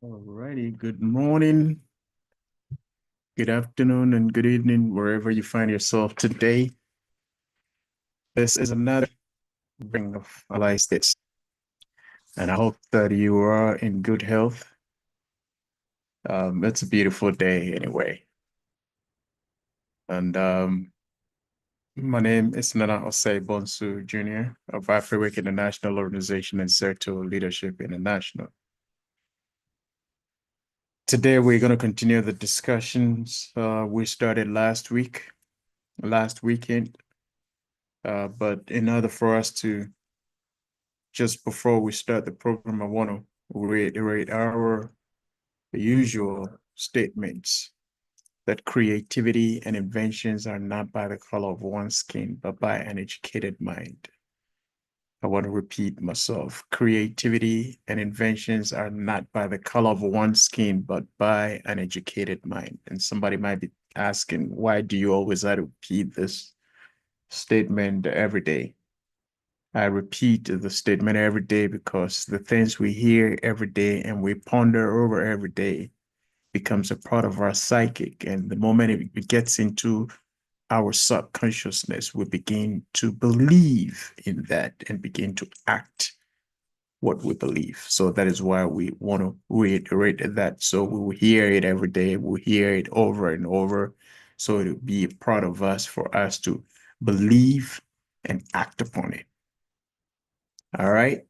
Alrighty, good morning, good afternoon, and good evening, wherever you find yourself today. This is another bring of ANALYZ, and I hope that you are in good health. It's a beautiful day anyway. And my name is Nana Osei Bonsu Jr. of Afriwick International Organization and Sector Leadership International. Today, we're going to continue the discussions we started last weekend. But in order for us to, just before we start the program, I want to reiterate our usual statements that creativity and inventions are not by the color of one's skin, but by an educated mind. I want to repeat myself. Creativity and inventions are not by the color of one's skin, but by an educated mind. And somebody might be asking, why do you always have to repeat this statement every day? I repeat the statement every day because the things we hear every day and we ponder over every day becomes a part of our psychic. And the moment it gets into our subconsciousness, we begin to believe in that and begin to act what we believe. So that is why we want to reiterate that. So we will hear it every day. We'll hear it over and over. So it'll be a part of us for us to believe and act upon it. All right.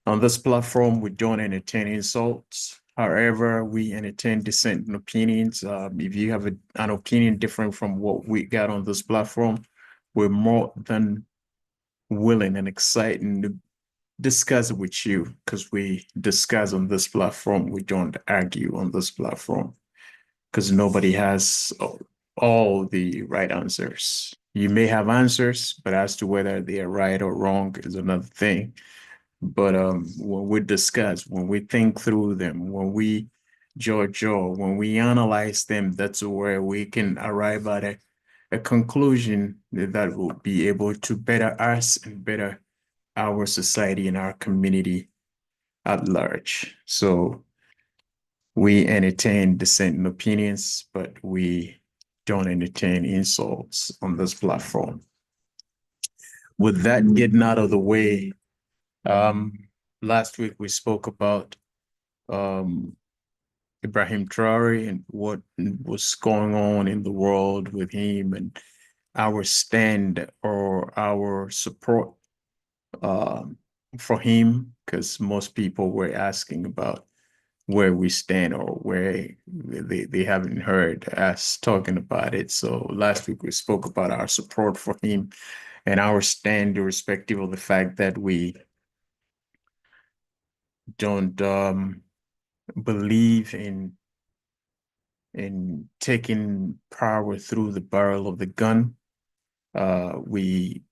On this platform, we don't entertain insults. However, we entertain dissenting opinions. If you have an opinion different from what we got on this platform, we're more than willing and excited to discuss it with you because we discuss on this platform. We don't argue on this platform because nobody has all the right answers. You may have answers, but as to whether they are right or wrong is another thing. But when we discuss, when we think through them, when we judge, when we analyze them, that's where we can arrive at a conclusion that will be able to better us and better our society and our community at large. So we entertain dissenting opinions, but we don't entertain insults on this platform. With that getting out of the way, um, last week we spoke about um, Ibrahim Traore and what was going on in the world with him and our stand or our support um, for him, because most people were asking about where we stand or where they haven't heard us talking about it. So last week we spoke about our support for him and our stand, irrespective of the fact that we don't believe in taking power through the barrel of the gun. We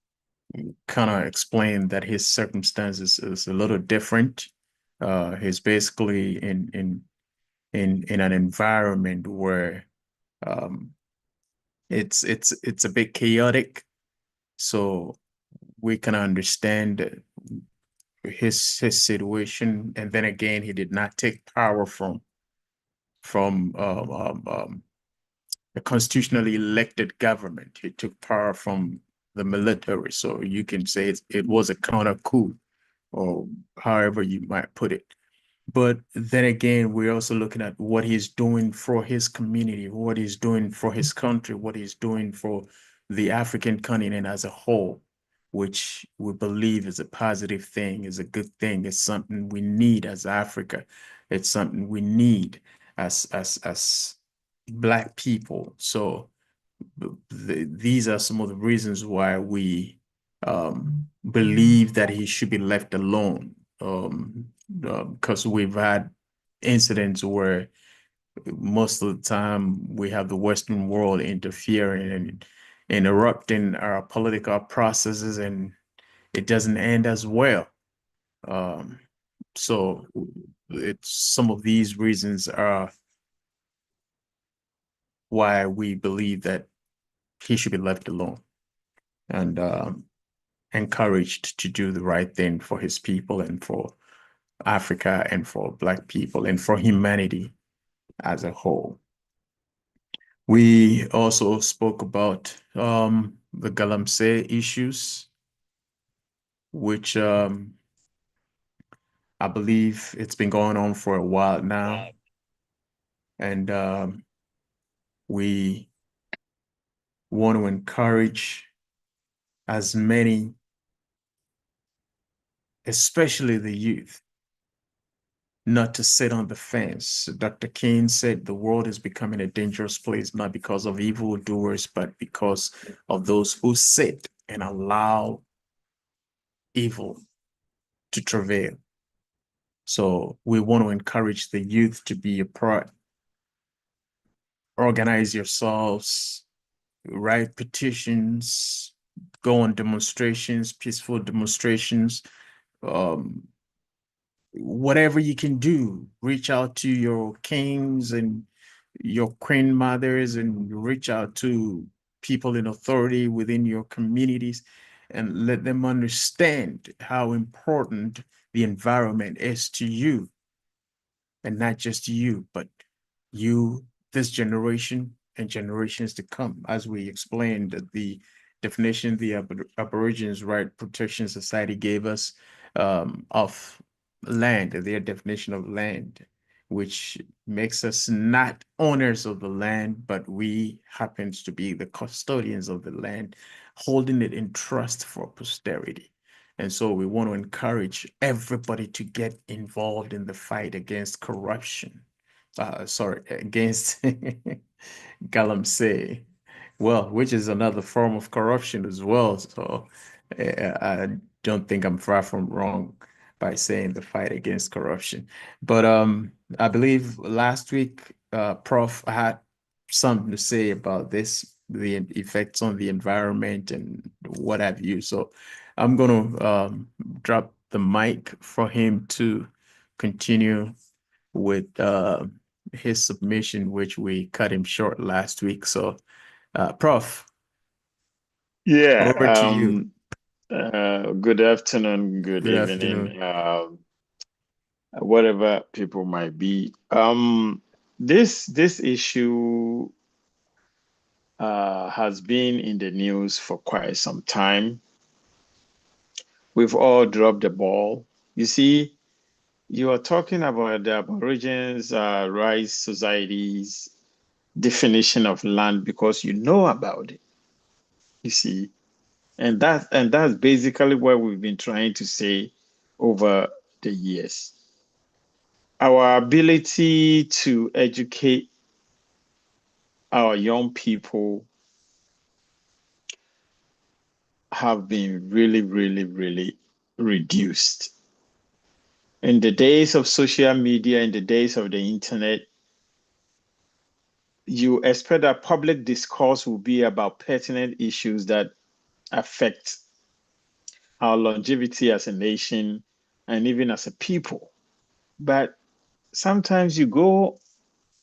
kind of explained that his circumstances is a little different. He's basically in an environment where um, it's a bit chaotic. So we can understand his situation. And then again, he did not take power from a constitutionally elected government. He took power from the military. So you can say it was a counter coup, or however you might put it. But then again, we're also looking at what he's doing for his community, what he's doing for his country, what he's doing for the African continent as a whole, which we believe is a positive thing, is a good thing. It's something we need as Africa. It's something we need as Black people. So these are some of the reasons why we believe that he should be left alone. Because we've had incidents where most of the time we have the Western world interfering and interrupting our political processes, and it doesn't end as well. Um, so it's some of these reasons are why we believe that he should be left alone and encouraged to do the right thing for his people and for Africa and for Black people and for humanity as a whole. We also spoke about the Galamsey issues, which I believe it's been going on for a while now. And we want to encourage as many, especially the youth, not to sit on the fence. Dr. King said the world is becoming a dangerous place, not because of evildoers, but because of those who sit and allow evil to travail. So we want to encourage the youth to be a part. Organize yourselves, write petitions, go on demonstrations, peaceful demonstrations, um, whatever you can do. Reach out to your kings and your queen mothers and reach out to people in authority within your communities and let them understand how important the environment is to you, and not just you, but you, this generation, and generations to come. As we explained, the definition the Aborigines Right Protection Society gave us of land, their definition of land, which makes us not owners of the land, but we happens to be the custodians of the land, holding it in trust for posterity. And so we want to encourage everybody to get involved in the fight against corruption. Sorry, against Galamsey. Well, which is another form of corruption as well. So I don't think I'm far from wrong by saying the fight against corruption. But I believe last week, Prof had something to say about this, the effects on the environment and what have you. So I'm going to drop the mic for him to continue with his submission, which we cut him short last week. So, Prof, Yeah, over to you. good afternoon, good Good evening, afternoon. whatever people might be. This issue has been in the news for quite some time. We've all dropped the ball. You see, you are talking about the Aborigines Rights Society's definition of land because you know about it. You see, and that's basically what we've been trying to say over the years. Our ability to educate our young people have been really, really, really reduced. In the days of social media, in the days of the internet, you expect that public discourse will be about pertinent issues that affect our longevity as a nation and even as a people. But sometimes you go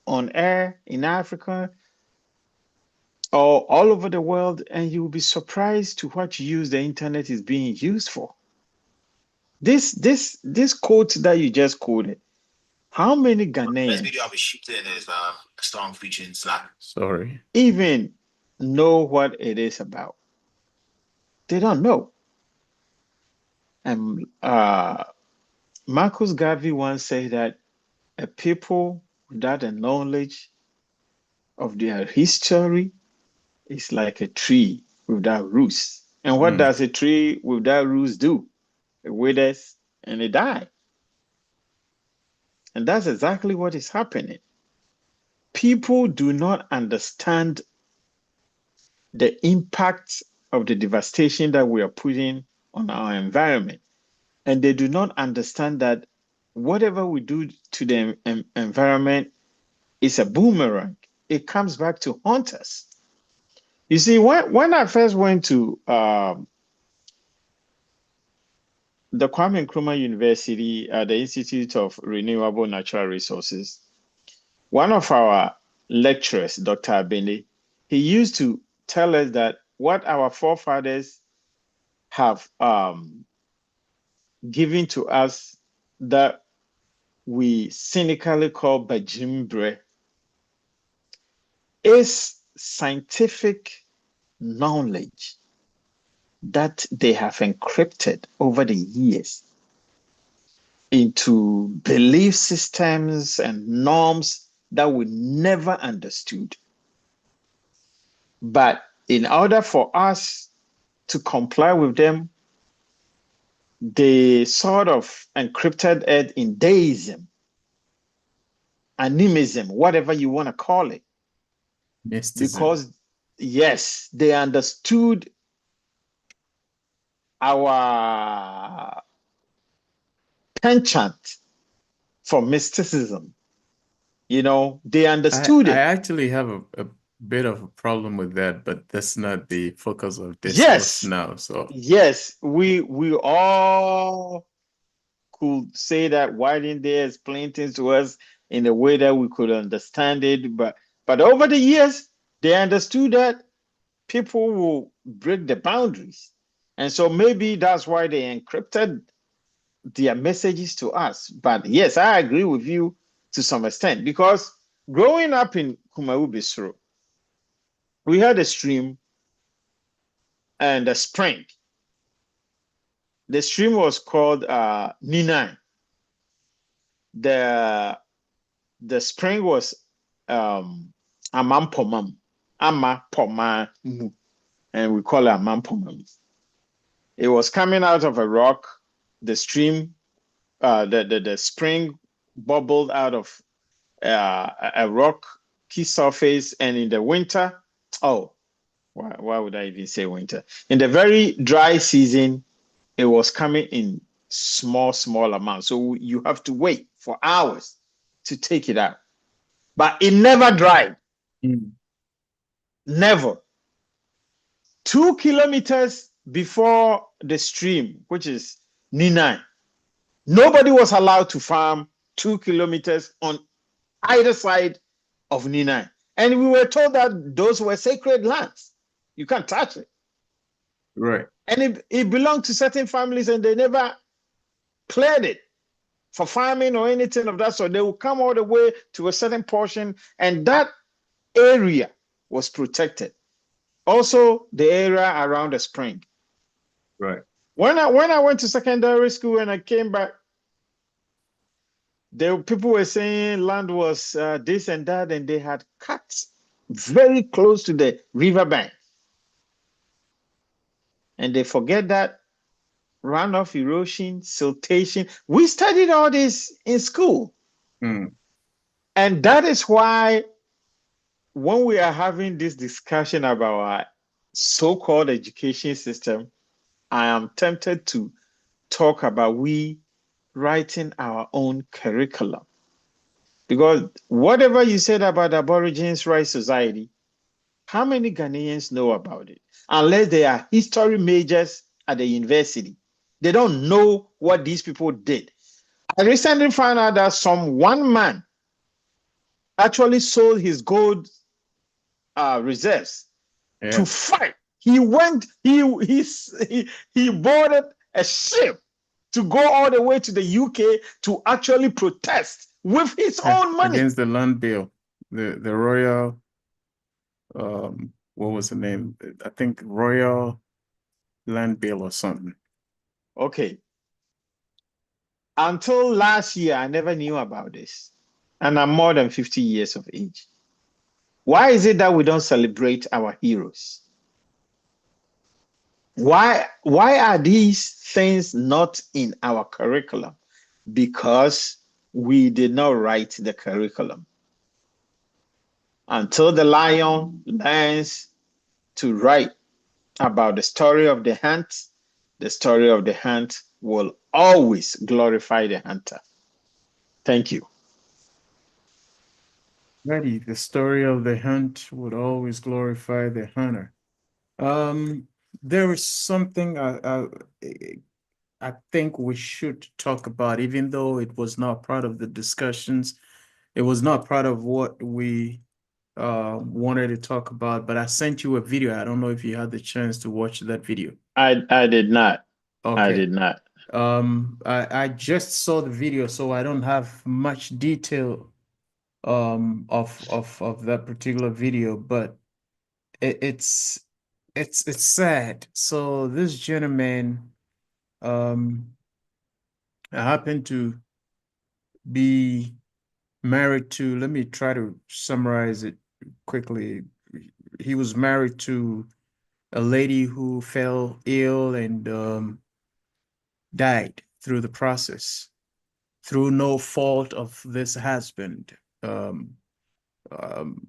on air in Africa or all over the world, and you will be surprised to what use the internet is being used for. This quote that you just quoted, how many Ghanaians Sorry. even know what it is about? They don't know. And Marcus Garvey once said that a people without a knowledge of their history is like a tree without roots. And what Mm. does a tree without roots do? It withers and it dies. And that's exactly what is happening. People do not understand the impact of the devastation that we are putting on our environment. And they do not understand that whatever we do to the environment is a boomerang. It comes back to haunt us. You see, when I first went to the Kwame Nkrumah University at the Institute of Renewable Natural Resources, one of our lecturers, Dr. Abene, he used to tell us that what our forefathers have given to us that we cynically call Bajimbre is scientific knowledge that they have encrypted over the years into belief systems and norms that we never understood. But in order for us to comply with them, they sort of encrypted it in deism, animism, whatever you want to call it. Mysticism. Because, yes, they understood our penchant for mysticism. You know, they understood I it. actually have a bit of a problem with that, but that's not the focus of discourse Yes, now. So yes, we all could say that. Why didn't they explain things to us in a way that we could understand it? But over the years, they understood that people will break the boundaries. And so maybe that's why they encrypted their messages to us. But yes, I agree with you to some extent because growing up in Kumawu Bisro, we had a stream and a spring. The stream was called Ninai. The spring was Amampomam, Amapomamu, and we call it Amampomam. It was coming out of a rock. The stream, the spring bubbled out of a rocky surface, and in the winter, oh, why would I even say winter? In the very dry season, it was coming in small amounts. So you have to wait for hours to take it out. But it never dried. Never. 2 kilometers before the stream, which is Ninai, nobody was allowed to farm 2 kilometers on either side of Ninai. And we were told that those were sacred lands. You can't touch it. right. And it belonged to certain families and they never cleared it for farming or anything of that sort. They would come all the way to a certain portion and that area was protected. Also, the area around the spring. Right. When I went to secondary school and I came back, people were saying land was this and that, and they had cut very close to the riverbank. And they forget that runoff erosion, siltation. We studied all this in school. Mm. And that is why when we are having this discussion about our so-called education system, I am tempted to talk about we writing our own curriculum. Because whatever you said about Aborigines Rights Society, how many Ghanaians know about it? Unless they are history majors at the university. They don't know what these people did. I recently found out that one man actually sold his gold reserves to Yeah. fight. He boarded a ship to go all the way to the UK to actually protest with his own money. Against the land bill, the royal, what was the name? I think Royal Land Bill or something. Okay. Until last year, I never knew about this. And I'm more than 50 years of age. Why is it that we don't celebrate our heroes? Why are these things not in our curriculum? Because we did not write the curriculum. Until the lion learns to write about the story of the hunt, the story of the hunt will always glorify the hunter. Thank you. Ready. The story of the hunt would always glorify the hunter. There is something I think we should talk about, even though it was not part of the discussions. It was not part of what we wanted to talk about, but I sent you a video. I don't know if you had the chance to watch that video. I did not. I Okay. did not. I just saw the video, so I don't have much detail of that particular video, but it, it's it's sad. So this gentleman happened to be married to, let me try to summarize it quickly. He was married to a lady who fell ill and died through the process, through no fault of this husband. Um,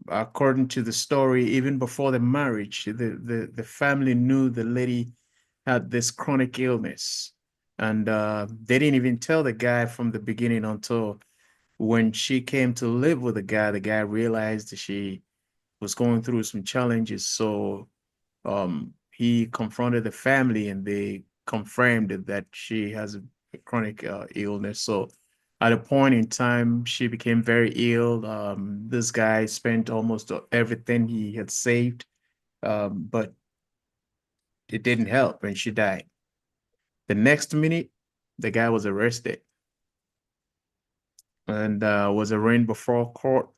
According to the story, even before the marriage, the family knew the lady had this chronic illness. And they didn't even tell the guy from the beginning until when she came to live with the guy realized that she was going through some challenges. So he confronted the family and they confirmed that she has a chronic illness. So at a point in time, she became very ill. This guy spent almost everything he had saved, but it didn't help and she died. The next minute, the guy was arrested and was arraigned before court.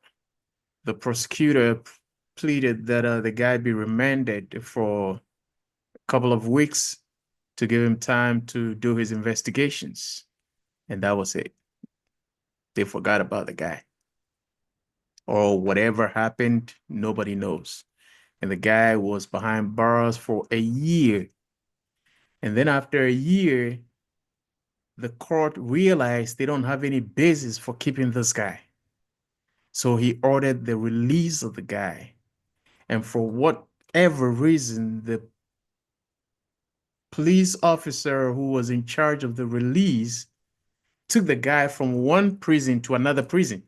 The prosecutor pleaded that the guy be remanded for a couple of weeks to give him time to do his investigations. And that was it. They forgot about the guy. Or whatever happened, nobody knows. And the guy was behind bars for a year. And then after a year, the court realized they don't have any basis for keeping this guy. So he ordered the release of the guy. And for whatever reason, the police officer who was in charge of the release took the guy from one prison to another prison.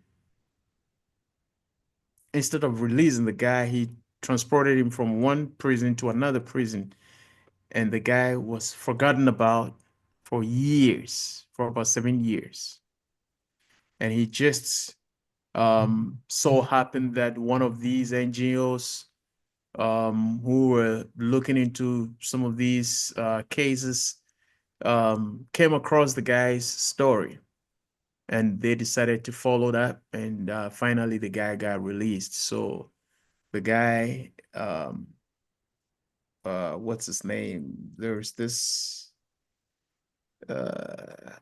Instead of releasing the guy, he transported him from one prison to another prison. And the guy was forgotten about for years, for about 7 years. And he just so happened that one of these NGOs who were looking into some of these cases came across the guy's story and they decided to follow that. And finally, the guy got released. So the guy, what's his name? There's this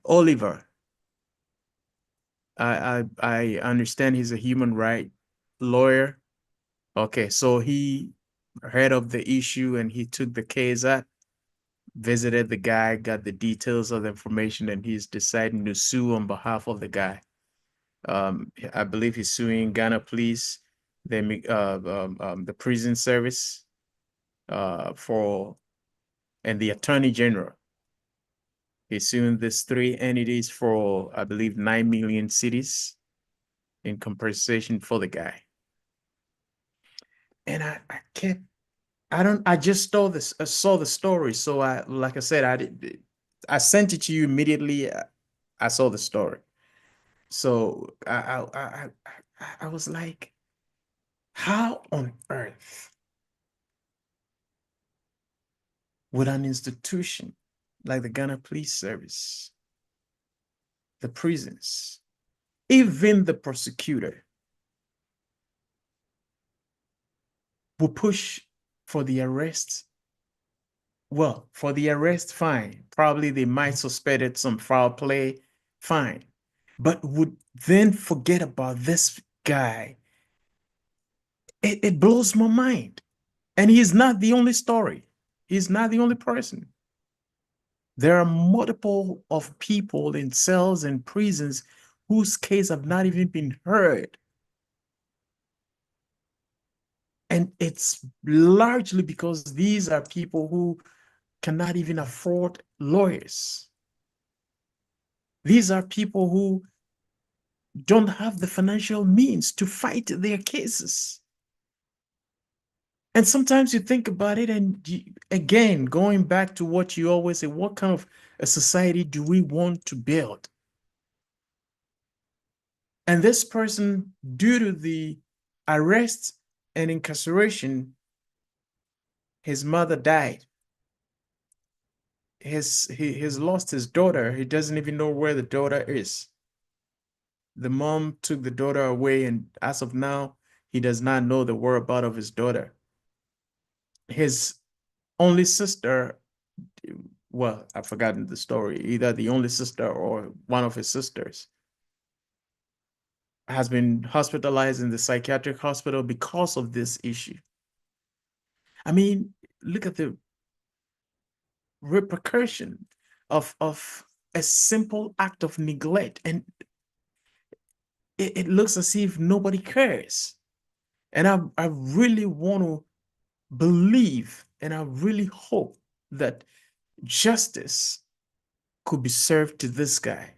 Oliver. I understand he's a human right lawyer. Okay, so he heard of the issue and he took the case up, visited the guy, got the details of the information, and he's deciding to sue on behalf of the guy. I believe he's suing Ghana Police, the prison service, for and the Attorney General. He's suing these three entities for, I believe, 9 million cities in compensation for the guy. And I just saw this, I saw the story. So like I said, I sent it to you immediately. I saw the story. So I was like, how on earth would an institution like the Ghana Police Service, the prisons, even the prosecutor will push for the arrest? Well, for the arrest, fine. Probably they might suspect some foul play, fine. But would then forget about this guy. It blows my mind. And he's not the only story. He's not the only person. There are multiple of people in cells and prisons whose case have not even been heard. And it's largely because these are people who cannot even afford lawyers. These are people who don't have the financial means to fight their cases. And sometimes you think about it, and again, going back to what you always say, what kind of a society do we want to build? And this person, due to the arrest and incarceration, his mother died. he's lost his daughter. He doesn't even know where the daughter is. The mom took the daughter away, and as of now, he does not know the whereabouts of his daughter. His only sister, well, I've forgotten the story, either the only sister or one of his sisters, has been hospitalized in the psychiatric hospital because of this issue. I mean, look at the repercussion of a simple act of neglect, and it looks as if nobody cares. And I really want to believe and I really hope that justice could be served to this guy.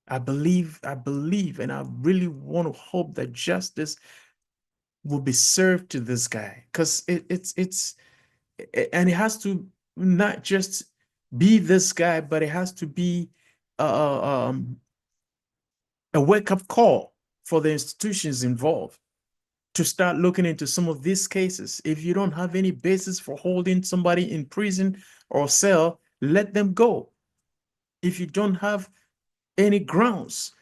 I believe, and I really want to hope that justice will be served to this guy, because and it has to not just be this guy, but it has to be a wake-up call for the institutions involved to start looking into some of these cases. If you don't have any basis for holding somebody in prison or cell, let them go. If you don't have any grounds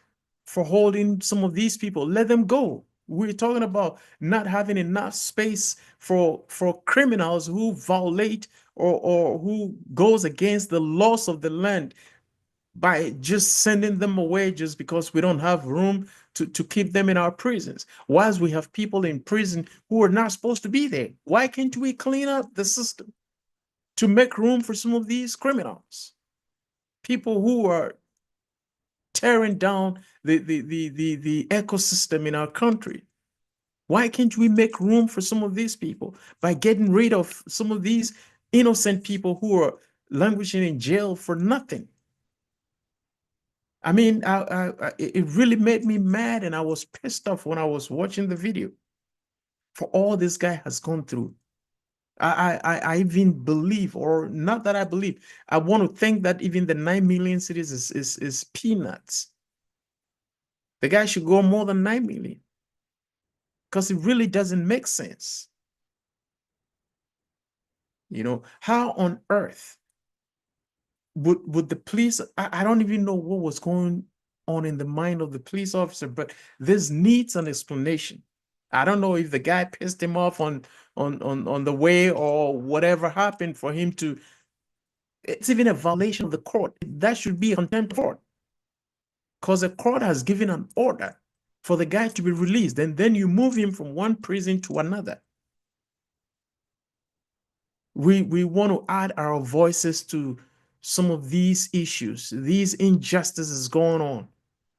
for holding some of these people, let them go. We're talking about not having enough space for criminals who violate or who goes against the laws of the land, by just sending them away just because we don't have room to keep them in our prisons. Whilst we have people in prison who are not supposed to be there, why can't we clean up the system to make room for some of these criminals? People who are tearing down the ecosystem in our country. Why can't we make room for some of these people by getting rid of some of these innocent people who are languishing in jail for nothing? I mean, it really made me mad, and I was pissed off when I was watching the video for all this guy has gone through. I even believe, or not that I believe, I want to think that even the 9 million cities is peanuts. The guy should go more than 9 million, because it really doesn't make sense. You know, how on earth would the police, I don't even know what was going on in the mind of the police officer, but this needs an explanation. I don't know if the guy pissed him off on the way, or whatever happened for him to, it's even a violation of the court. That should be a contempt of court, because the court has given an order for the guy to be released, and then you move him from one prison to another. We want to add our voices to some of these issues, these injustices going on,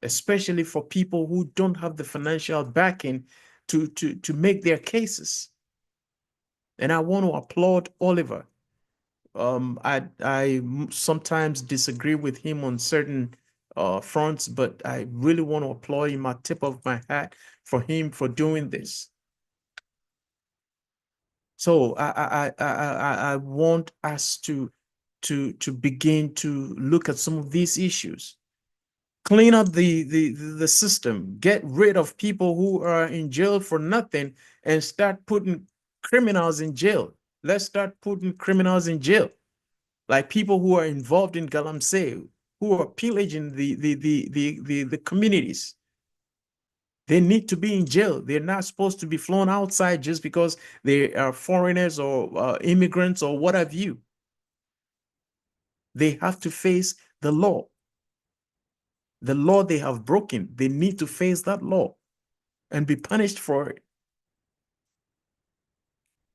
especially for people who don't have the financial backing to make their cases. And I want to applaud Oliver. I sometimes disagree with him on certain fronts, but I really want to applaud him at tip of my hat for him for doing this. So I want us to begin to look at some of these issues, clean up the system, get rid of people who are in jail for nothing, and start putting criminals in jail. Let's start putting criminals in jail, like people who are involved in Galamsey, who are pillaging the communities. They need to be in jail. They're not supposed to be flown outside just because they are foreigners or immigrants or what have you. They have to face the law. The law they have broken, they need to face that law and be punished for it.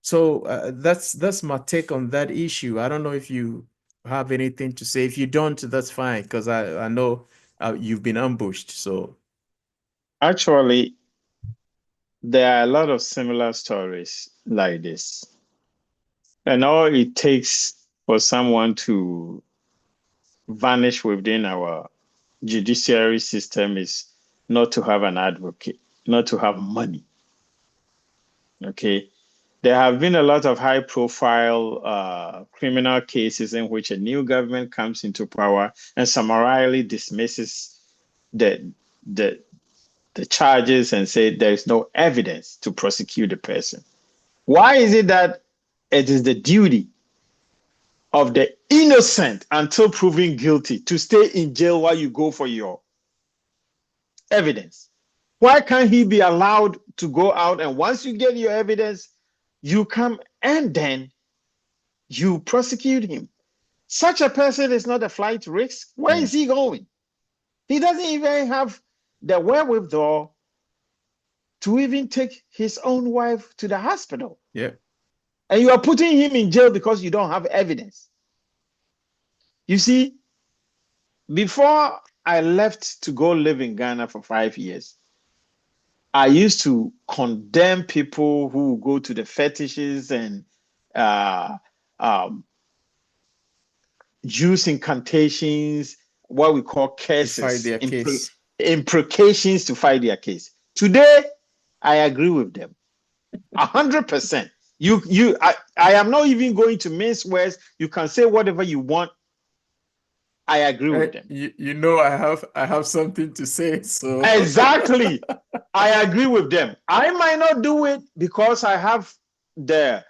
So that's my take on that issue. I don't know if you have anything to say. If you don't, that's fine, because I know you've been ambushed. So Actually, there are a lot of similar stories like this. And all it takes for someone to vanish within our judiciary system is not to have an advocate, not to have money. Okay. There have been a lot of high profile criminal cases in which a new government comes into power and summarily dismisses the, the, the charges and say there is no evidence to prosecute the person. Why is it that it is the duty of the innocent until proven guilty to stay in jail while you go for your evidence? Why can't he be allowed to go out, and once you get your evidence, you come and then you prosecute him? Such a person is not a flight risk. Where is he going? He doesn't even have the wherewithal to even take his own wife to the hospital. Yeah. And you are putting him in jail because you don't have evidence. You see, before I left to go live in Ghana for 5 years, I used to condemn people who go to the fetishes and use incantations, what we call curses, fight their case. imprecations to fight their case. Today, I agree with them 100%. I am not even going to mince words. You can say whatever you want. I agree with them. You know, I have something to say. So exactly, I agree with them. I might not do it because I have the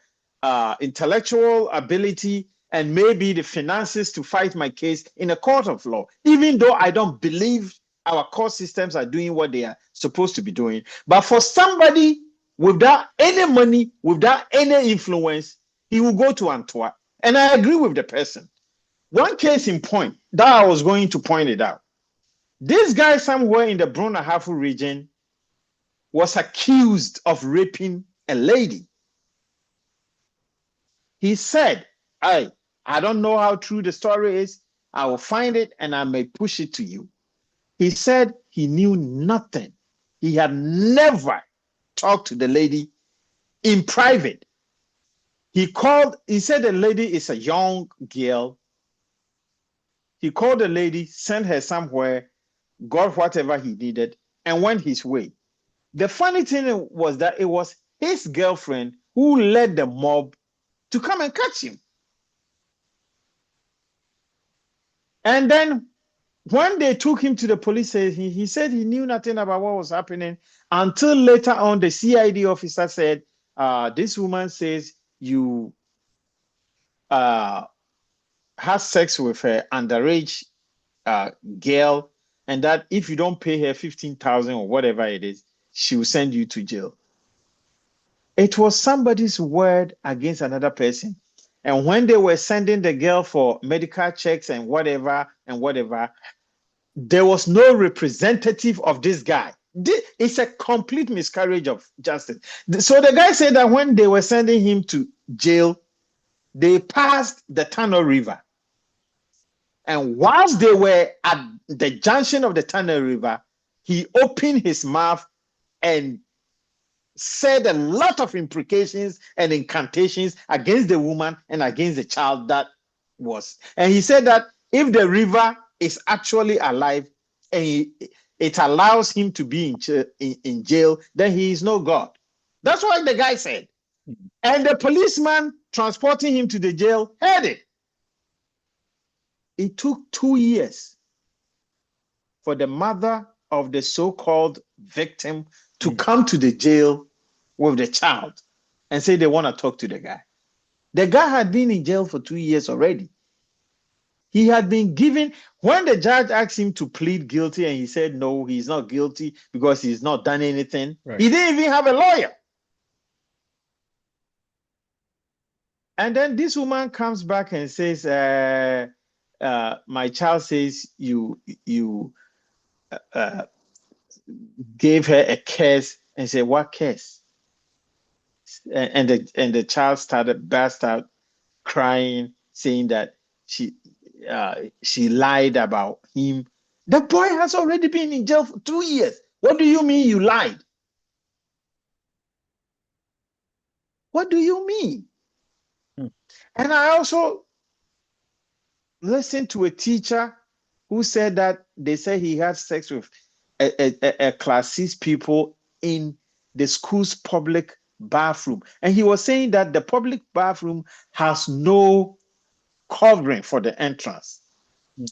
intellectual ability and maybe the finances to fight my case in a court of law, even though I don't believe our court systems are doing what they are supposed to be doing. But for somebody without any money, without any influence, he will go to Antwerp. And I agree with the person. One case in point that I was going to point it out. This guy somewhere in the Brona-Hafu region was accused of raping a lady. He said, I don't know how true the story is. I will find it and I may push it to you. He said he knew nothing. He had never talked to the lady in private. He said the lady is a young girl. He called the lady, sent her somewhere, got whatever he needed, and went his way. The funny thing was that it was his girlfriend who led the mob to come and catch him. And then when they took him to the police station, he said he knew nothing about what was happening until later on the CID officer said, this woman says you had sex with her underage girl, and that if you don't pay her 15,000 or whatever it is, she will send you to jail. It was somebody's word against another person. And when they were sending the girl for medical checks and whatever, there was no representative of this guy. It's a complete miscarriage of justice. So the guy said that when they were sending him to jail, they passed the Tano River. And whilst they were at the junction of the Tano River, he opened his mouth and said a lot of imprecations and incantations against the woman and against the child that was. And he said that if the river is actually alive and it allows him to be in jail, then he is no God. That's what the guy said. And the policeman transporting him to the jail heard it. It took 2 years for the mother of the so-called victim to come to the jail with the child and say they want to talk to the guy. The guy had been in jail for 2 years already. He had been given, when the judge asked him to plead guilty and he said, no, he's not guilty because he's not done anything. Right. He didn't even have a lawyer. And then this woman comes back and says, my child says you gave her a curse, and said, what curse? And the child burst out crying, saying that she lied about him. The boy has already been in jail for 2 years. What do you mean you lied? What do you mean? And I also listened to a teacher who said that they said he had sex with a class 6 people in the school's public bathroom. And he was saying that the public bathroom has no covering for the entrance.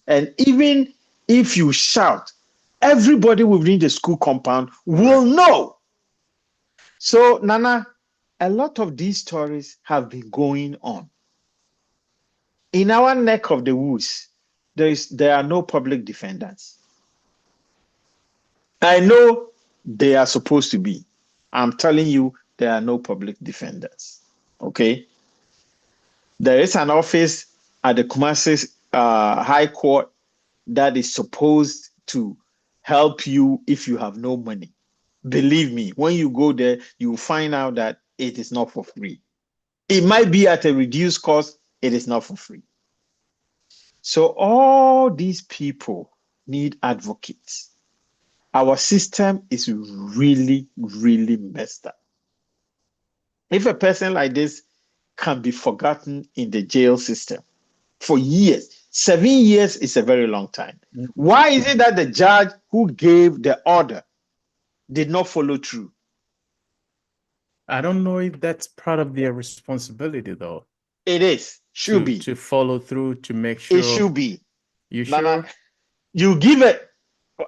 And even if you shout, everybody within the school compound will know. So, Nana, a lot of these stories have been going on. In our neck of the woods, there are no public defenders. I know they are supposed to be. I'm telling you, there are no public defenders. Okay. There is an office at the Kumasi High Court that is supposed to help you if you have no money. Believe me, when you go there, you will find out that it is not for free. It might be at a reduced cost, it is not for free. So all these people need advocates. Our system is really, really messed up. If a person like this can be forgotten in the jail system for years, 7 years is a very long time. Why is it that the judge who gave the order did not follow through? I don't know if that's part of their responsibility, though. It is, should be. To follow through, to make It sure. should be. You Nana, sure? you give it.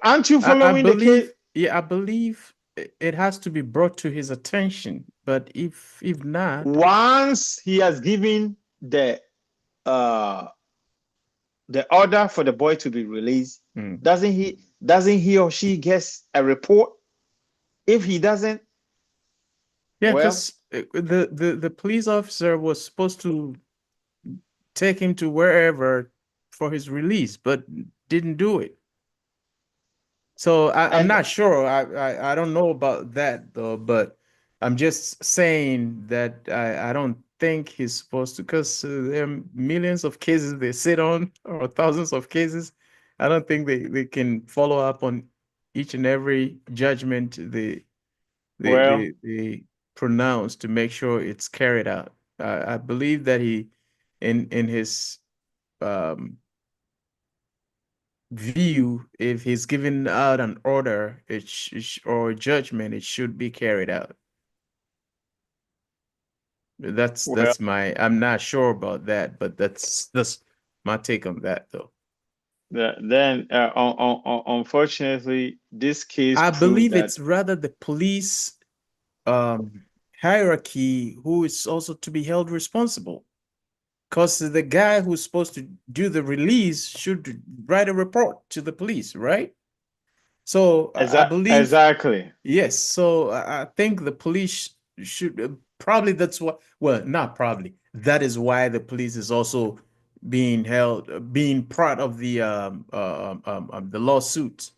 Aren't you I following the believe, case? yeah, I believe it has to be brought to his attention. But if not, Once he has given the order for the boy to be released, doesn't he or she gets a report? If he doesn't, yeah, well, because the police officer was supposed to take him to wherever for his release, but didn't do it. So I'm not sure. I don't know about that though, but I'm just saying that I don't think he's supposed to, because there are millions of cases they sit on, or thousands of cases. I don't think they can follow up on each and every judgment they pronounce to make sure it's carried out. I believe that he, in his view, if he's given out an order, or judgment, it should be carried out. That's my. I'm not sure about that, but that's my take on that, though. Then, unfortunately, this case I proves believe that. it's rather the police hierarchy who is also to be held responsible, because the guy who's supposed to do the release should write a report to the police, right? So I believe Exactly. yes. So I think the police should probably, that's what, well, not probably, that is why the police is also being held, being part of the lawsuit,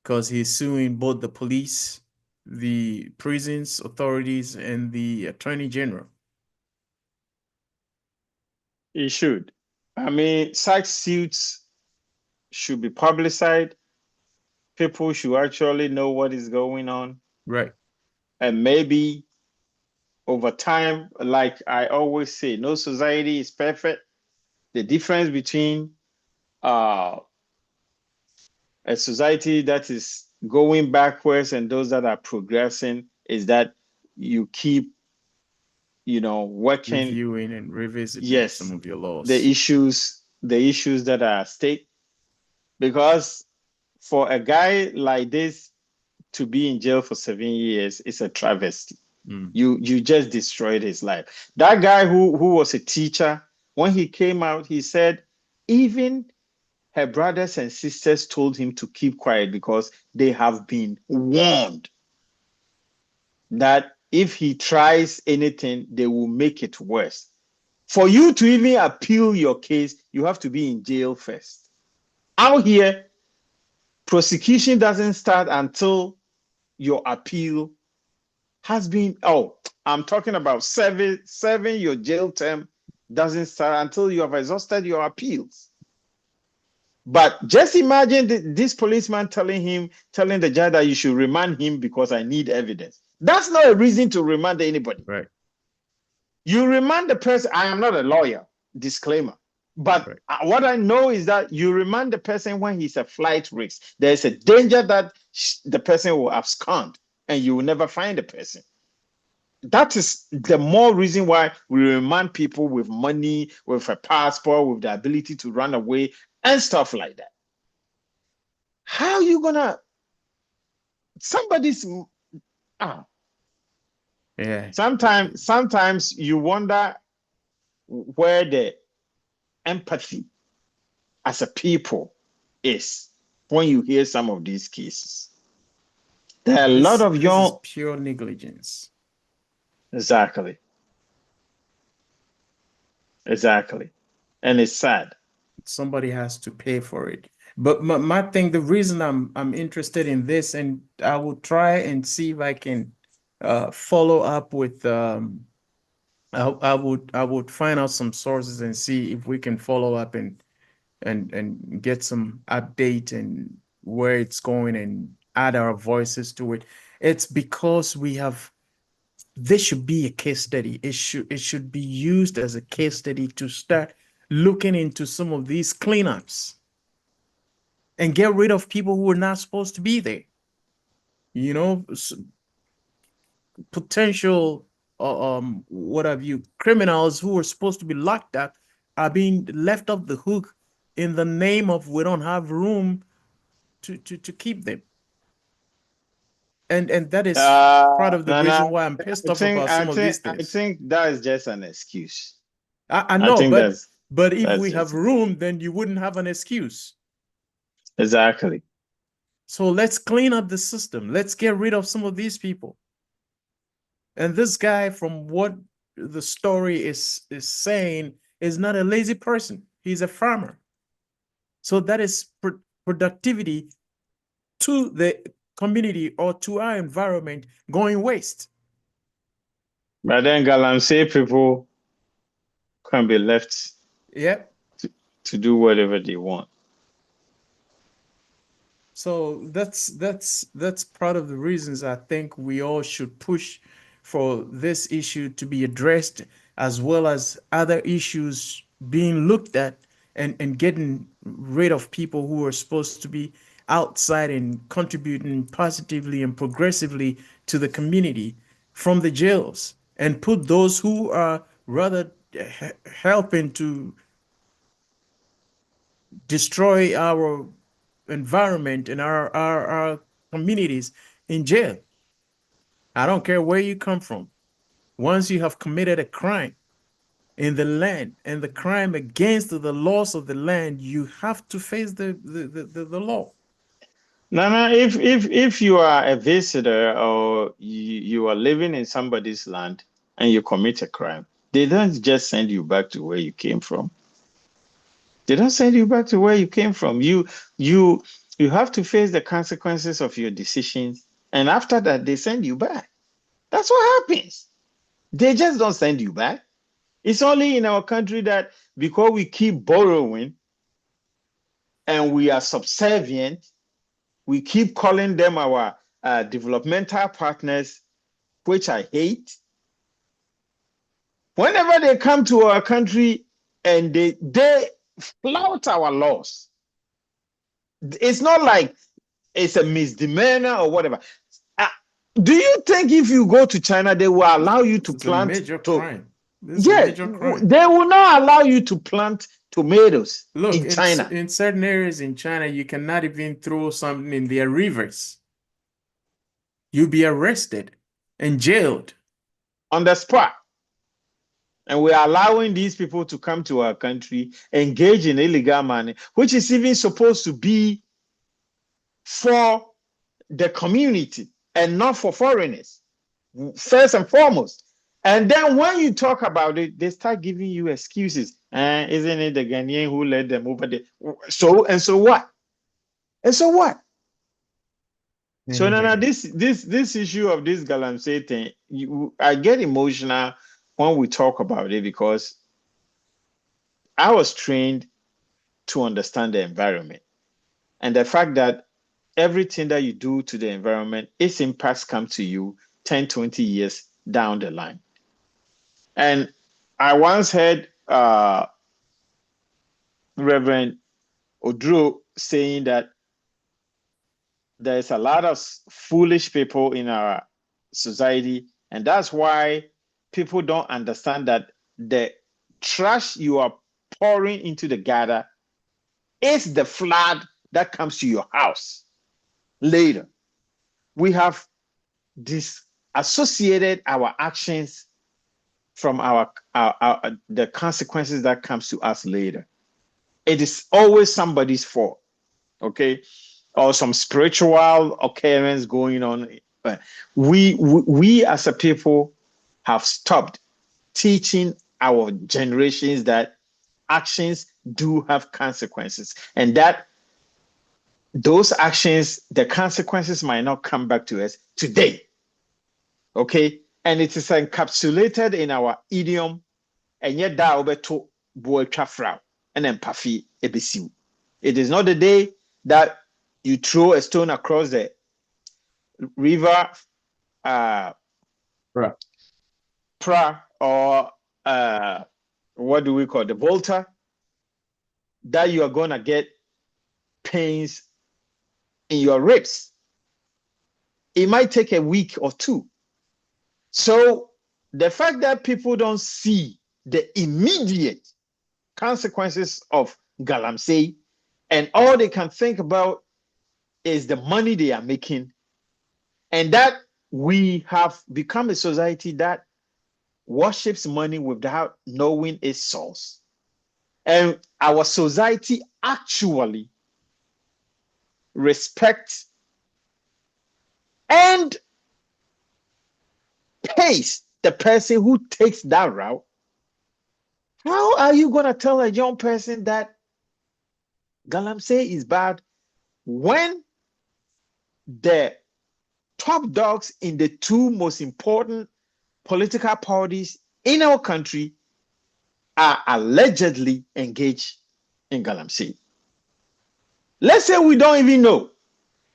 because he's suing both the police, the prisons authorities, and the attorney general. It should. I mean, such suits should be publicized. People should actually know what is going on. Right. And maybe over time, like I always say, no society is perfect. The difference between a society that is going backwards and those that are progressing is that you keep, working. Reviewing and revisiting Yes, some of your laws. the issues that are at stake. Because for a guy like this to be in jail for 7 years is a travesty. You just destroyed his life. That guy who was a teacher, when he came out, he said even her brothers and sisters told him to keep quiet because they have been warned that if he tries anything, they will make it worse. For you to even appeal your case, you have to be in jail first. Out here, prosecution doesn't start until your appeal has been, I'm talking about serving your jail term doesn't start until you have exhausted your appeals. But just imagine this policeman telling the judge that you should remand him because I need evidence. That's not a reason to remand anybody. Right. You remand the person. I am not a lawyer, disclaimer. But what I know is that you remand the person when he's a flight risk. There's a danger that the person will abscond and you will never find the person. That is the more reason why we remand people with money, with a passport, with the ability to run away and stuff like that. How are you gonna somebody's Yeah. Sometimes you wonder where empathy as a people is when you hear some of these cases. There are a lot of This is young, pure negligence. exactly, exactly. And it's sad. Somebody has to pay for it. But my thing, the reason I'm interested in this, and I will try and see if I can follow up with I would find out some sources and see if we can follow up and get some update and where it's going and add our voices to it. It's because we have this should be a case study. It should be used as a case study to start looking into some of these cleanups and get rid of people who are not supposed to be there. You know, potential what have you criminals who are supposed to be locked up are being left off the hook in the name of we don't have room to keep them. And that is part of the reason Nana, why I'm pissed off about some of these I things. think that is just an excuse. I I know, think but if that's we have just room, then you wouldn't have an excuse. exactly. So let's clean up the system. Let's get rid of some of these people. And this guy, from what the story is saying, is not a lazy person. He's a farmer. So that is productivity to the community or to our environment going waste. But then Galamsey people can be left Yeah. to do whatever they want. So that's part of the reasons I think we all should push for this issue to be addressed, as well as other issues being looked at and getting rid of people who are supposed to be outside and contributing positively and progressively to the community from the jails, and put those who are rather helping to destroy our environment and our communities in jail. I don't care where you come from. Once you have committed a crime in the land and the crime against the laws of the land, you have to face the law. Nana, if you are a visitor or you are living in somebody's land and you commit a crime, they don't just send you back to where you came from. They don't send you back to where you came from. You you have to face the consequences of your decisions, and after that, they send you back. That's what happens. They just don't send you back. It's only in our country that because we keep borrowing and we are subservient, we keep calling them our developmental partners, which I hate. Whenever they come to our country and they flout our laws, it's not like it's a misdemeanor or whatever. Uh, do you think if you go to China, they will allow you This to is a plant major to crime. This is a yeah, major crime. they will not allow you to plant tomatoes Look, in China in certain areas in China, you cannot even throw something in their rivers. You'll be arrested and jailed. on the spot. And we're allowing these people to come to our country, engage in illegal money, which is even supposed to be for the community and not for foreigners, first and foremost. And then when you talk about it, they start giving you excuses. Isn't it the Ghanaian who led them over there? So what? And so what? So now Anyway, this issue of this galamsey thing, I get emotional when we talk about it because I was trained to understand the environment and the fact that everything that you do to the environment, its impacts come to you 10, 20 years down the line. And I once heard Reverend Odro saying that there's a lot of foolish people in our society, and that's why people don't understand that the trash you are pouring into the gutter is the flood that comes to your house later. We have disassociated our actions from the consequences that comes to us later. it is always somebody's fault, okay? Or some spiritual occurrence going on. We as a people have stopped teaching our generations that actions do have consequences, and that those actions, the consequences might not come back to us today. Okay? And it is encapsulated in our idiom, and yet that obeto boy trafra and then pafi ebesiu. It is not the day that you throw a stone across the river, Right. pra, or what do we call the Volta, that you are gonna get pains in your ribs. It might take a week or two. So the fact that people don't see the immediate consequences of galamsey, and all they can think about is the money they are making, and that we have become a society that worships money without knowing its source. And our society actually respects and pays the person who takes that route. How are you going to tell a young person that galamsey is bad when the top dogs in the two most important political parties in our country are allegedly engaged in galamsey? Let's say we don't even know,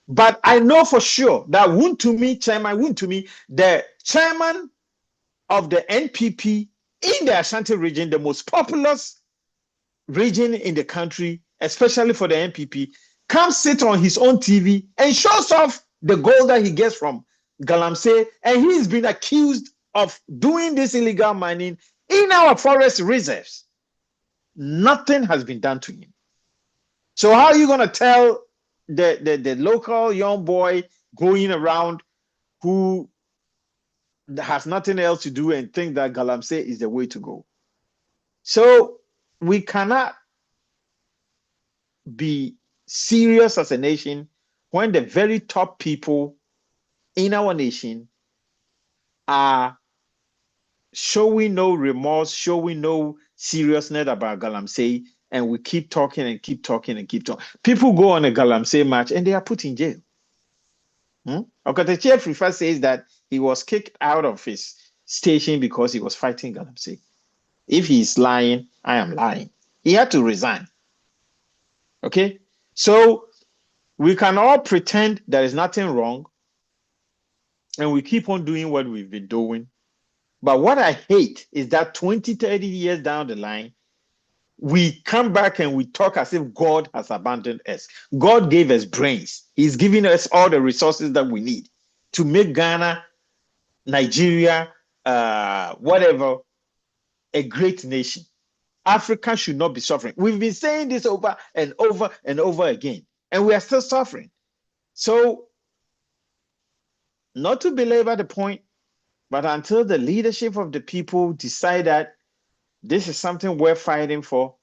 but I know for sure that Chairman Wuntumi, the chairman of the NPP in the Ashanti region, the most populous region in the country, especially for the NPP, comes sit on his own TV and shows off the gold that he gets from galamsey, and he's been accused of doing this illegal mining in our forest reserves. Nothing has been done to him. So how are you going to tell the local young boy going around who has nothing else to do and think that galamsey is the way to go? So we cannot be serious as a nation when the very top people in our nation are showing no remorse, showing no seriousness about galamsey, and we keep talking and keep talking and keep talking. People go on a galamsey march and they are put in jail. Okatachi Frifa says that he was kicked out of his station because he was fighting galamsey. If he's lying, I am lying. He had to resign. Okay? So we can all pretend there is nothing wrong, and we keep on doing what we've been doing. But what I hate is that 20, 30 years down the line, we come back and we talk as if God has abandoned us. God gave us brains. He's giving us all the resources that we need to make Ghana, Nigeria, whatever, a great nation. Africa should not be suffering. We've been saying this over and over and over again, and we are still suffering. So, not to belabor the point, but until the leadership of the people decide that this is something worth fighting for,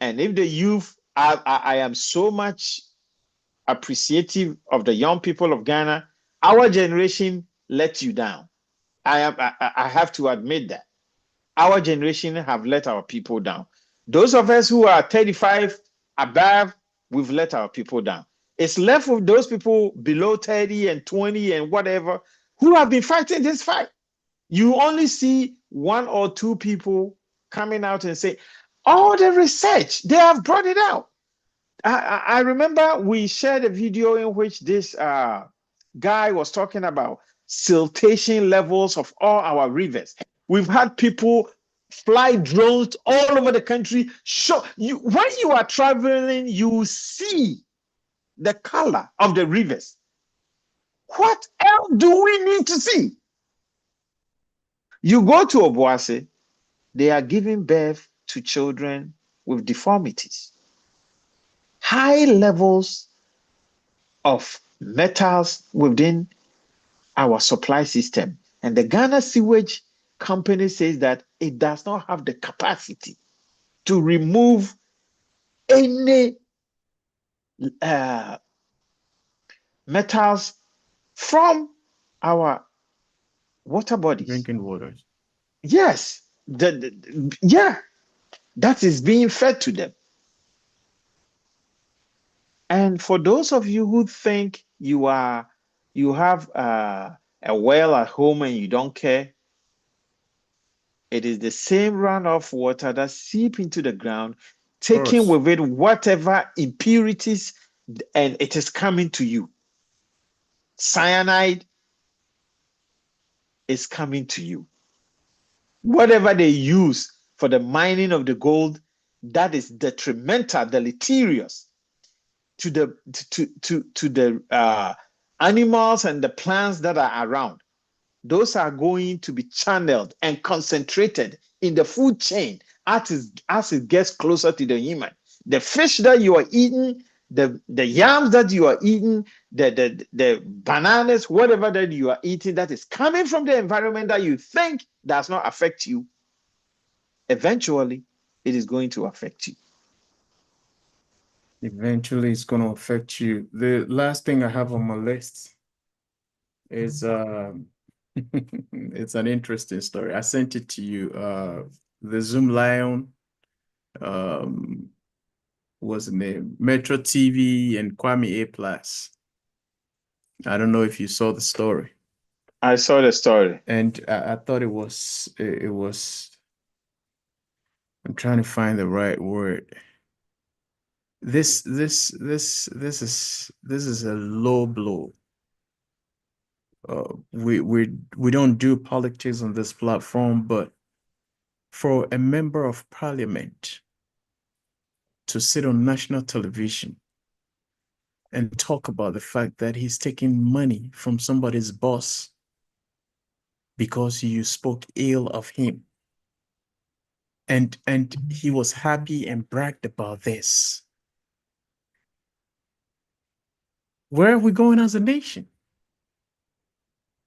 and if the youth, I am so much appreciative of the young people of Ghana. Our generation let you down. I have to admit that. Our generation have let our people down. Those of us who are 35 above, we've let our people down. It's left with those people below 30 and 20 and whatever who have been fighting this fight. You only see one or two people coming out and say, all the research, they have brought it out. I remember we shared a video in which this guy was talking about siltation levels of all our rivers. We've had people fly drones all over the country. When you are traveling, you see the color of the rivers. What else do we need to see? You go to Obuasi, they are giving birth to children with deformities. High levels of metals within our supply system. And the Ghana Sewage Company says that it does not have the capacity to remove any metals from our water bodies. Drinking waters. Yes, yeah, that is being fed to them. And for those of you who think you have a well at home and you don't care, it is the same runoff water that seep into the ground, taking Course. with it whatever impurities, and it is coming to you. Cyanide is coming to you. Whatever they use for the mining of the gold, that is detrimental, deleterious to the animals and the plants that are around. Those are going to be channeled and concentrated in the food chain as it gets closer to the human. The fish that you are eating, the yams that you are eating, the bananas, whatever that you are eating that is coming from the environment that you think does not affect you, eventually it is going to affect you. Eventually, it's going to affect you. The last thing I have on my list is it's an interesting story. I sent it to you. The Zoom Lion was the name, Metro TV and Kwame A Plus. I don't know if you saw the story. I saw the story. And I thought it was I'm trying to find the right word. This is a low blow. We don't do politics on this platform, but for a member of parliament to sit on national television and talk about the fact that he's taking money from somebody's boss because you spoke ill of him, and he was happy and bragged about this. Where are we going as a nation?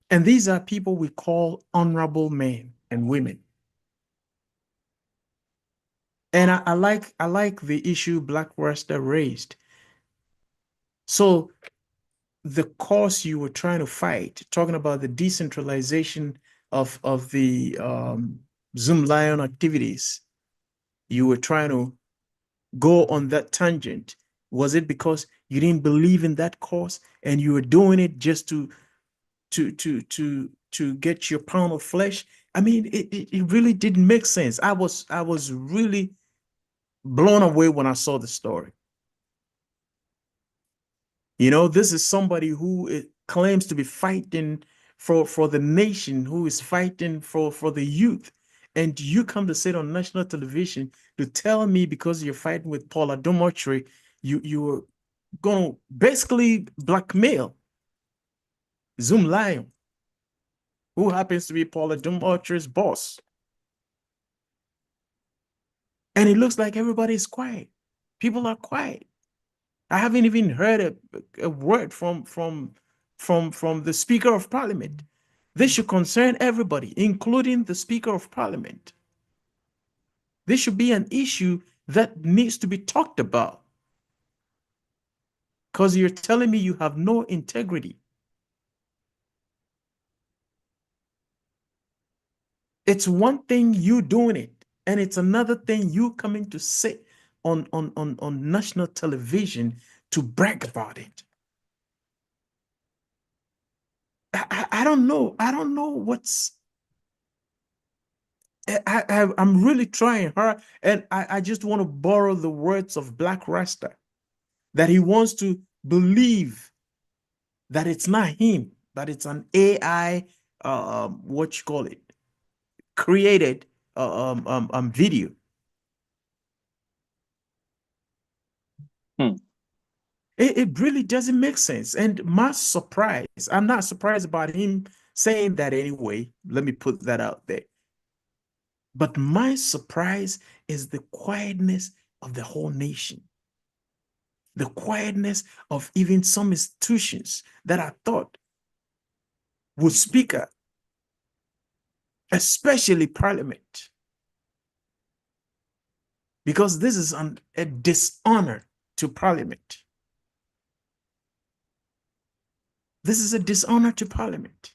And these are people we call honorable men and women. And I like the issue Black Rasta raised. So the cause you were trying to fight, talking about the decentralization of the Zoom Lion activities, you were trying to go on that tangent. Was it because you didn't believe in that cause and you were doing it just to get your pound of flesh? I mean, it really didn't make sense. I was really blown away when I saw the story. You know, this is somebody who claims to be fighting for the nation, who is fighting for the youth. And you come to sit on national television to tell me because you're fighting with Paula Domotry, you were going to basically blackmail Zoom Lion, who happens to be Paula Domotry's boss. And it looks like everybody's quiet. People are quiet. I haven't even heard a word from the Speaker of Parliament. This should concern everybody, including the Speaker of Parliament. This should be an issue that needs to be talked about. Because you're telling me you have no integrity. It's one thing you doing it, and it's another thing you coming to sit on national television to brag about it. I don't know. I don't know what's. I'm really trying hard, and I just want to borrow the words of Black Rasta, that he wants to believe that it's not him, that it's an AI, what you call it, created video. It really doesn't make sense. And my surprise, I'm not surprised about him saying that anyway. Let me put that out there. But my surprise is the quietness of the whole nation. The quietness of even some institutions that I thought would speak up, especially Parliament. because this is a dishonor to Parliament. This is a dishonor to Parliament.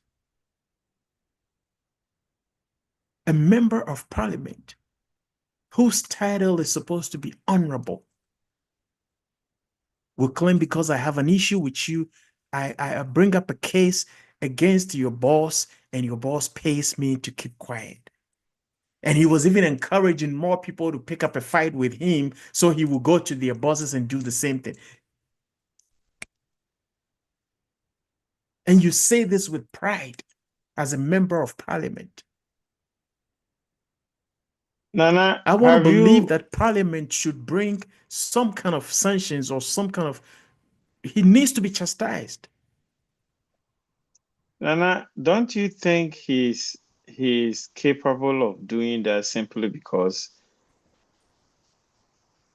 A member of Parliament whose title is supposed to be honorable will claim, because I have an issue with you, I bring up a case against your boss, and your boss pays me to keep quiet. And he was even encouraging more people to pick up a fight with him, so he will go to their bosses and do the same thing. And you say this with pride as a member of Parliament. Nana, I want to have believe you, that Parliament should bring some kind of sanctions or some kind of, he needs to be chastised. Nana, don't you think he's capable of doing that simply because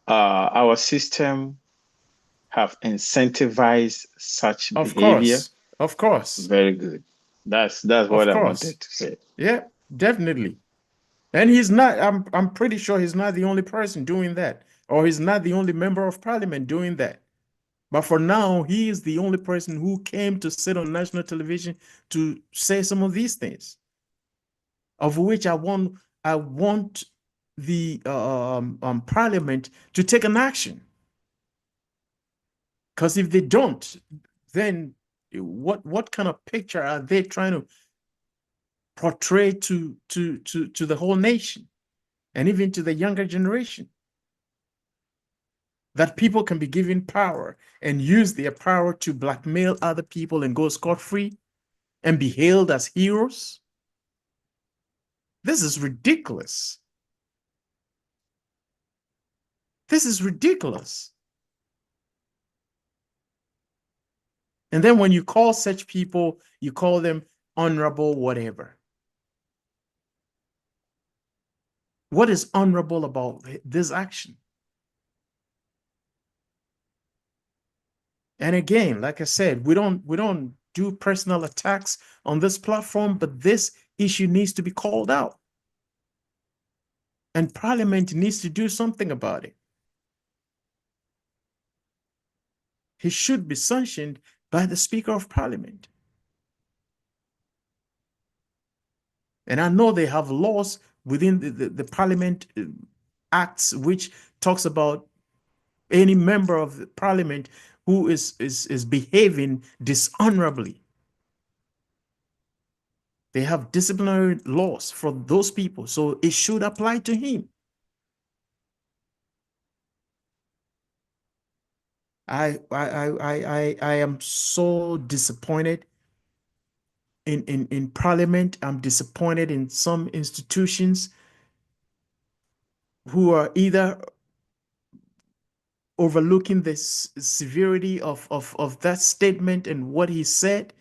our system have incentivized such Of behavior? course, of course, Very good. That's of what I course. wanted to say. Yeah, definitely. And he's not, I'm pretty sure he's not the only person doing that, or he's not the only member of Parliament doing that. But for now, he is the only person who came to sit on national television to say some of these things, of which I want the Parliament to take an action. Because if they don't, then what kind of picture are they trying to portray to the whole nation, and even to the younger generation? That people can be given power and use their power to blackmail other people and go scot-free and be hailed as heroes? This is ridiculous. This is ridiculous. And then when you call such people, you call them honorable whatever. What is honorable about this action? And again, like I said, we don't do personal attacks on this platform, but this issue needs to be called out. And Parliament needs to do something about it. He should be sanctioned by the Speaker of Parliament. And I know they have laws within the Parliament Acts which talks about any member of the Parliament who is behaving dishonorably. They have disciplinary laws for those people, so it should apply to him. I am so disappointed in Parliament. I'm disappointed in some institutions who are either overlooking the severity of that statement and what he said,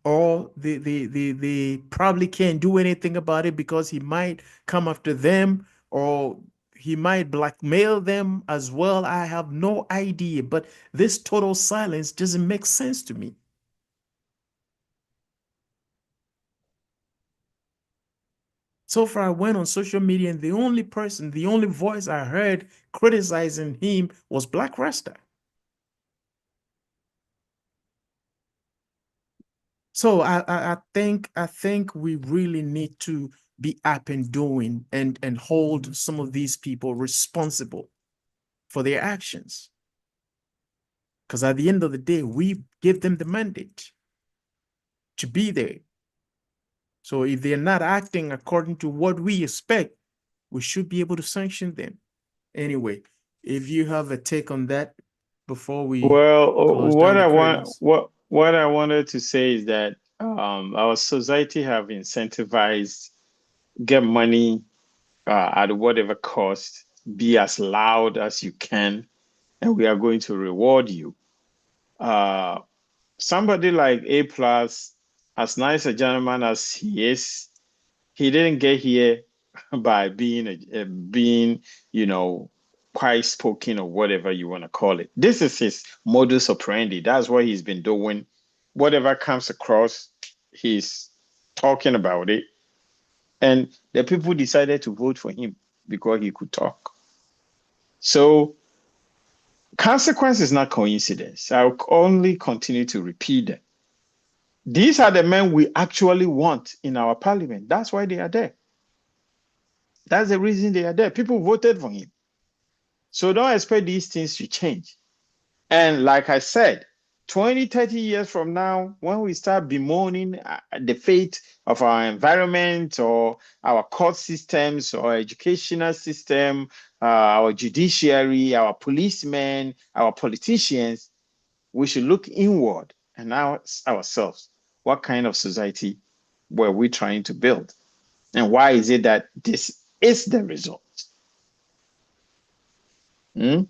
or they probably can't do anything about it because he might come after them, or he might blackmail them as well. I have no idea, but this total silence doesn't make sense to me. So far, I went on social media, and the only person, the only voice I heard criticizing him was Black Rasta. So I think we really need to be up and doing and hold some of these people responsible for their actions. Because at the end of the day, we give them the mandate to be there. So if they're not acting according to what we expect, we should be able to sanction them. Anyway, if you have a take on that before we Well, close down the curtains. what I wanted to say is that our society have incentivized get money at whatever cost, be as loud as you can, and we are going to reward you. Uh, Somebody like A plus, as nice a gentleman as he is, he didn't get here by being, you know, quiet spoken or whatever you want to call it. This is his modus operandi. That's what he's been doing. Whatever comes across, he's talking about it. And the people decided to vote for him because he could talk. So consequence is not coincidence. I'll only continue to repeat them. These are the men we actually want in our parliament. That's why they are there. That's the reason they are there. People voted for him. So don't expect these things to change. And like I said, 20, 30 years from now, when we start bemoaning the fate of our environment or our court systems or educational system, our judiciary, our policemen, our politicians, we should look inward and ask ourselves, what kind of society were we trying to build? And why is it that this is the result? Hmm?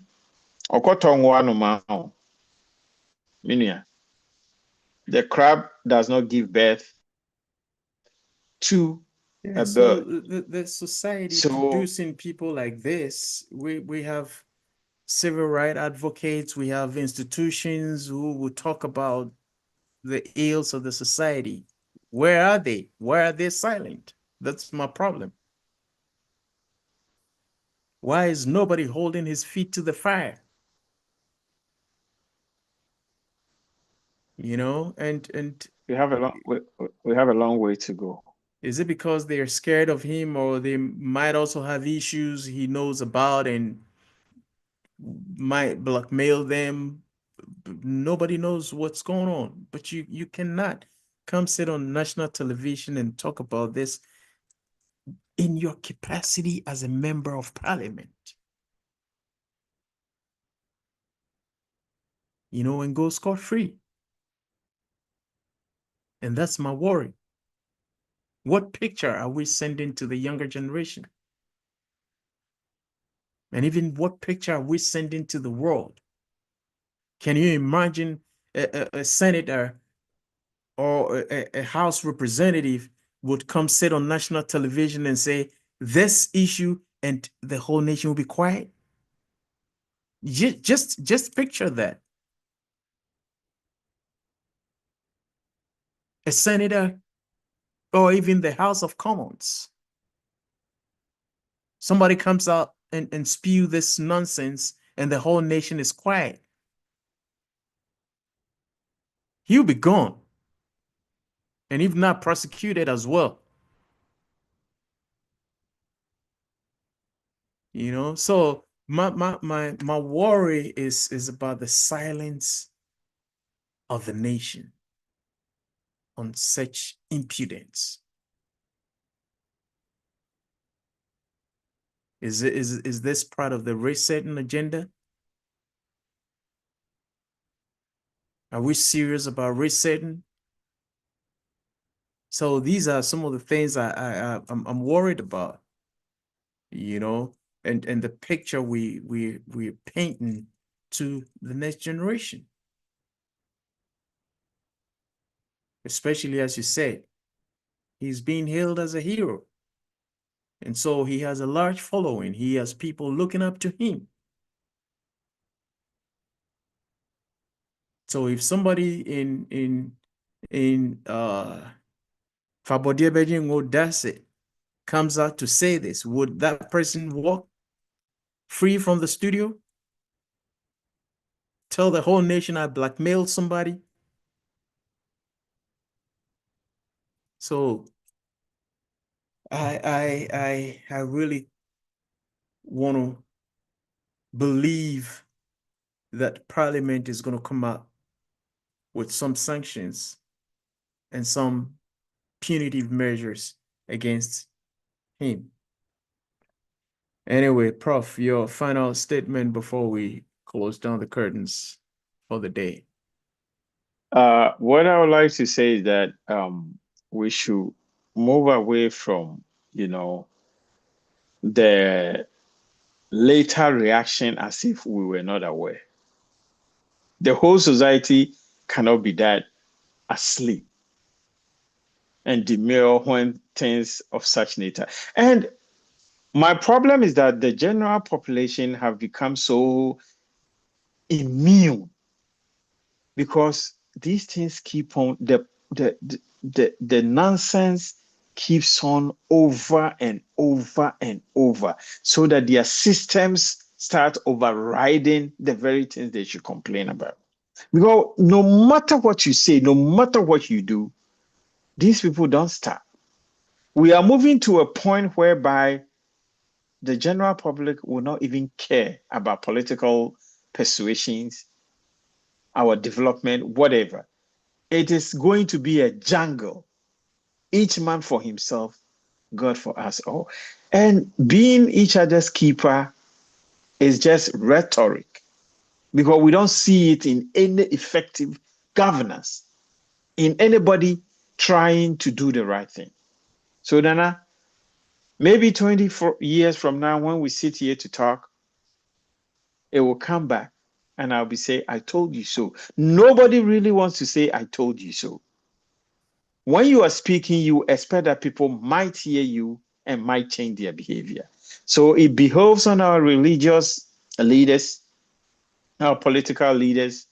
The crab does not give birth to Yeah, a so bird. the society So producing people like this, we have civil rights advocates, we have institutions who will talk about the ills of the society. Where are they? Why are they silent? That's my problem. Why is nobody holding his feet to the fire? You know, and we have a long way to go. is it because they're scared of him, or they might also have issues he knows about and might blackmail them? Nobody knows what's going on, but you cannot come sit on national television and talk about this in your capacity as a member of parliament, you know, and go scot-free. And that's my worry. What picture are we sending to the younger generation? And even what picture are we sending to the world? Can you imagine a senator or a House representative would come sit on national television and say this issue, and the whole nation will be quiet? Just picture that. A senator or even the House of Commons, somebody comes out and spew this nonsense and the whole nation is quiet. He'll be gone. And if not prosecuted as well. You know, so my worry is about the silence of the nation on such impudence. Is this part of the resetting agenda? Are we serious about resetting? So these are some of the things I'm worried about, you know, and the picture we're painting to the next generation. Especially as you said, he's being hailed as a hero. And so he has a large following. He has people looking up to him. So if somebody in Fabodie Beijing does it, comes out to say this, would that person walk free from the studio? Tell the whole nation I blackmailed somebody? So I really want to believe that Parliament is going to come out with some sanctions and some punitive measures against him. Anyway, Prof, your final statement before we close down the curtains for the day. What I would like to say is that we should move away from, the later reaction as if we were not aware. The whole society cannot be that asleep and demure when things of such nature. And my problem is that the general population have become so immune because these things keep on the nonsense keeps on over and over and over so that their systems start overriding the very things they should complain about. Because no matter what you say, no matter what you do, these people don't stop. We are moving to a point whereby the general public will not even care about political persuasions, our development, whatever. It is going to be a jungle, each man for himself, God for us all. And being each other's keeper is just rhetoric because we don't see it in any effective governance, in anybody trying to do the right thing. So, Nana, maybe 24 years from now, when we sit here to talk, it will come back and I'll be saying, I told you so. Nobody really wants to say, I told you so. When you are speaking, you expect that people might hear you and might change their behavior. So it behoves on our religious leaders, our political leaders,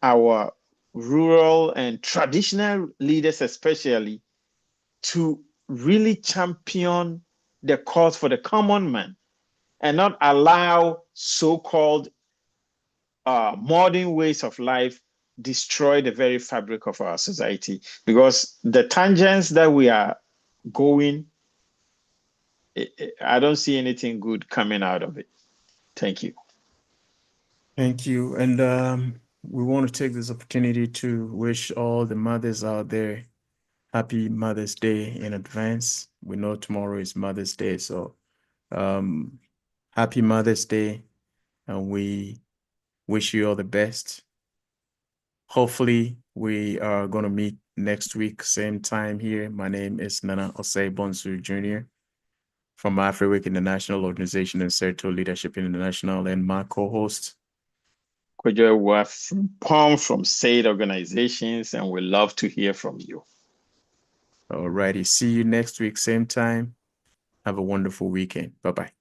our rural and traditional leaders, especially, to really champion the cause for the common man and not allow so-called modern ways of life destroy the very fabric of our society. Because the tangents that we are going, I don't see anything good coming out of it. Thank you. Thank you. And we want to take this opportunity to wish all the mothers out there happy Mother's Day in advance. We know tomorrow is Mother's Day, so happy Mother's Day, and we wish you all the best. Hopefully, we are going to meet next week, same time here. My name is Nana Osei Bonsu Jr. from AfriWeek International Organization and Certo Leadership International, and my co-host. Kojo, we're from SAID organizations, and we love to hear from you. Alrighty, see you next week, same time. Have a wonderful weekend. Bye-bye.